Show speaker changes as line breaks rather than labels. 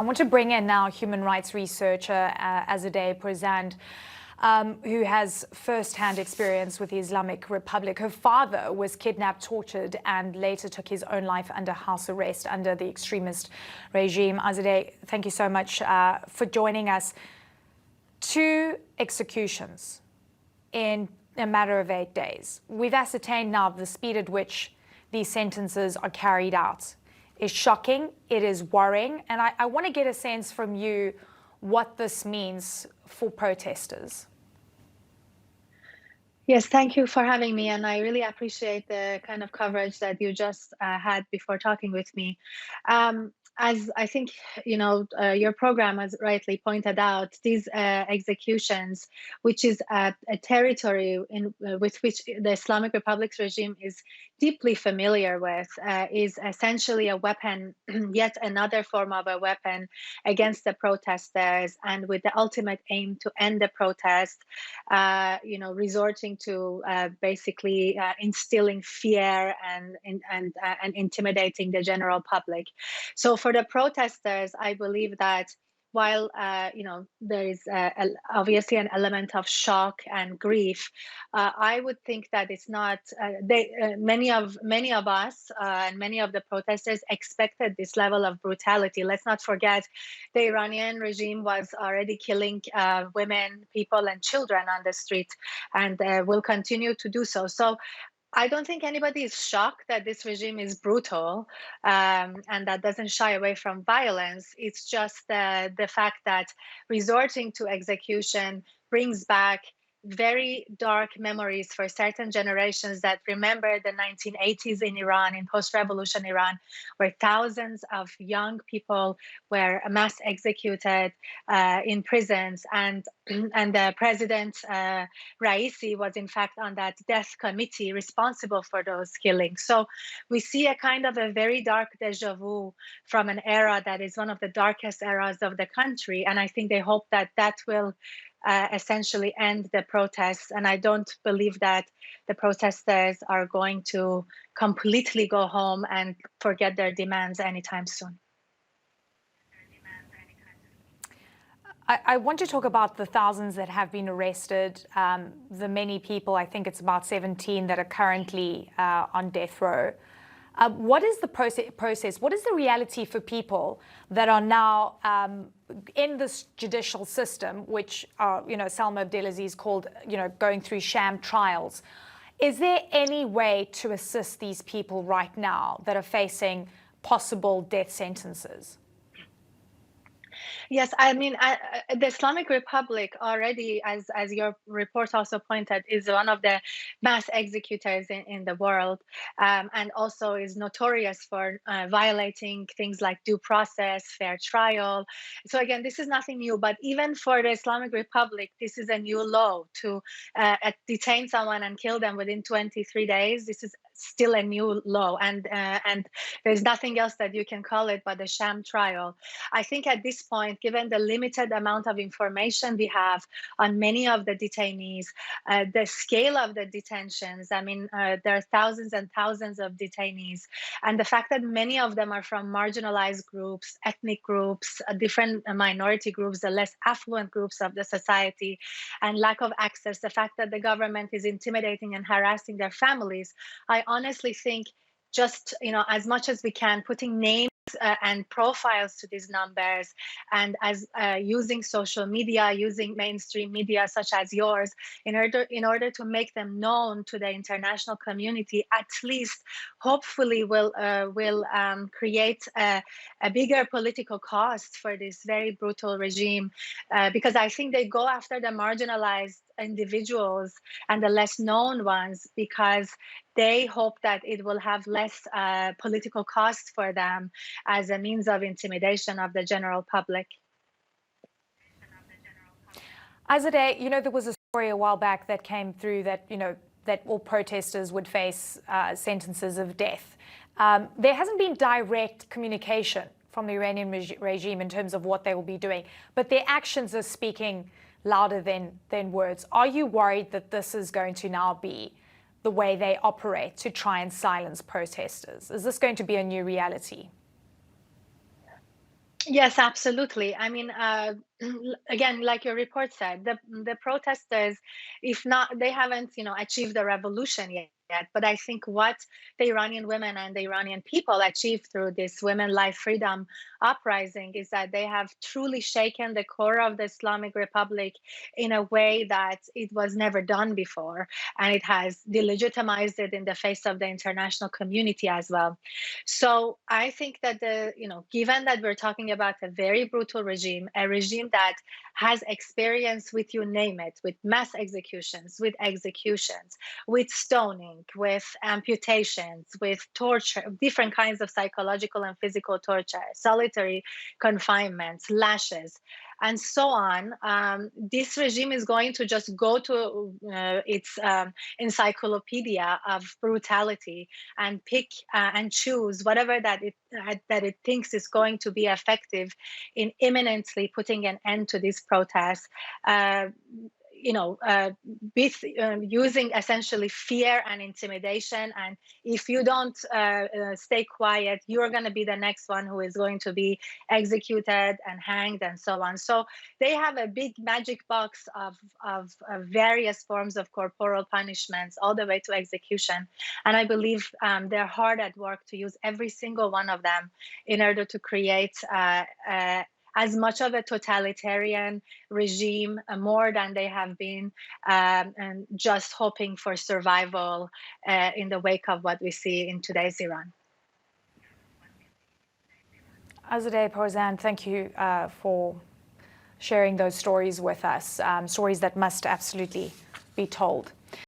I want to bring in now human rights researcher Azadeh Pourzand, who has first-hand experience with the Islamic Republic. Her father was kidnapped, tortured, and later took his own life under house arrest under the extremist regime. Azadeh, thank you so much for joining us. 2 executions in a matter of 8 days. We've ascertained now the speed at which these sentences are carried out is shocking, it is worrying, and I want to get a sense from you what this means for protesters.
Yes, thank you for having me, and I really appreciate the kind of coverage that you just had before talking with me. As I think your program has rightly pointed out, these executions, which is a territory with which the Islamic Republic's regime is deeply familiar with, is essentially a weapon, yet another form of a weapon against the protesters, and with the ultimate aim to end the protest, resorting to basically instilling fear and intimidating the general public. So for the protesters, I believe that while there is obviously an element of shock and grief, I would think that it's not. Many of us and many of the protesters expected this level of brutality. Let's not forget, the Iranian regime was already killing women, people, and children on the street, and will continue to do so. So I don't think anybody is shocked that this regime is brutal and that doesn't shy away from violence. It's just the fact that resorting to execution brings back very dark memories for certain generations that remember the 1980s in Iran, in post-revolution Iran, where thousands of young people were mass executed in prisons, and the president Raisi was in fact on that death committee responsible for those killings. So we see a kind of a very dark deja vu from an era that is one of the darkest eras of the country, and I think they hope that that will essentially end the protests. And I don't believe that the protesters are going to completely go home and forget their demands anytime soon.
I want to talk about the thousands that have been arrested, the many people, I think it's about 17 that are currently on death row. What is the process? What is the reality for people that are now in this judicial system, which Salma Abdelaziz called, going through sham trials? Is there any way to assist these people right now that are facing possible death sentences?
Yes, I mean, the Islamic Republic already, as your report also pointed, is one of the mass executors in the world, and also is notorious for violating things like due process, fair trial. So again, this is nothing new, but even for the Islamic Republic, this is a new law to detain someone and kill them within 23 days. This is still a new law, and there's nothing else that you can call it but a sham trial. I think at this point, given the limited amount of information we have on many of the detainees, the scale of the detentions, I mean, there are thousands and thousands of detainees, and the fact that many of them are from marginalized groups, ethnic groups, different minority groups, the less affluent groups of the society, and lack of access, the fact that the government is intimidating and harassing their families, I honestly think just, as much as we can, putting names and profiles to these numbers, and as using social media, using mainstream media such as yours, in order to make them known to the international community, at least hopefully will create a bigger political cost for this very brutal regime, because I think they go after the marginalized individuals and the less known ones because they hope that it will have less political cost for them as a means of intimidation of the general public.
Azadeh, there was a story a while back that came through that, that all protesters would face sentences of death. There hasn't been direct communication from the Iranian regime in terms of what they will be doing, but their actions are speaking louder than words. Are you worried that this is going to now be the way they operate to try and silence protesters? Is this going to be a new reality?
Yes, absolutely. I mean, again, like your report said, the protesters, if not, they haven't, achieved the revolution yet. But I think what the Iranian women and the Iranian people achieved through this Women Life Freedom uprising is that they have truly shaken the core of the Islamic Republic in a way that it was never done before, and it has delegitimized it in the face of the international community as well. So I think that given that we're talking about a very brutal regime, a regime that has experience with, you name it, with mass executions, with stoning, with amputations, with torture, different kinds of psychological and physical torture, solitary confinements, lashes, and so on. This regime is going to just go to its encyclopedia of brutality and pick and choose whatever that it thinks is going to be effective in imminently putting an end to these protests. Uh, with using essentially fear and intimidation. And if you don't stay quiet, you're going to be the next one who is going to be executed and hanged and so on. So they have a big magic box of various forms of corporal punishments all the way to execution. And I believe they're hard at work to use every single one of them in order to create as much of a totalitarian regime, more than they have been, and just hoping for survival in the wake of what we see in today's Iran.
Azadeh Pourzand, thank you for sharing those stories with us, stories that must absolutely be told.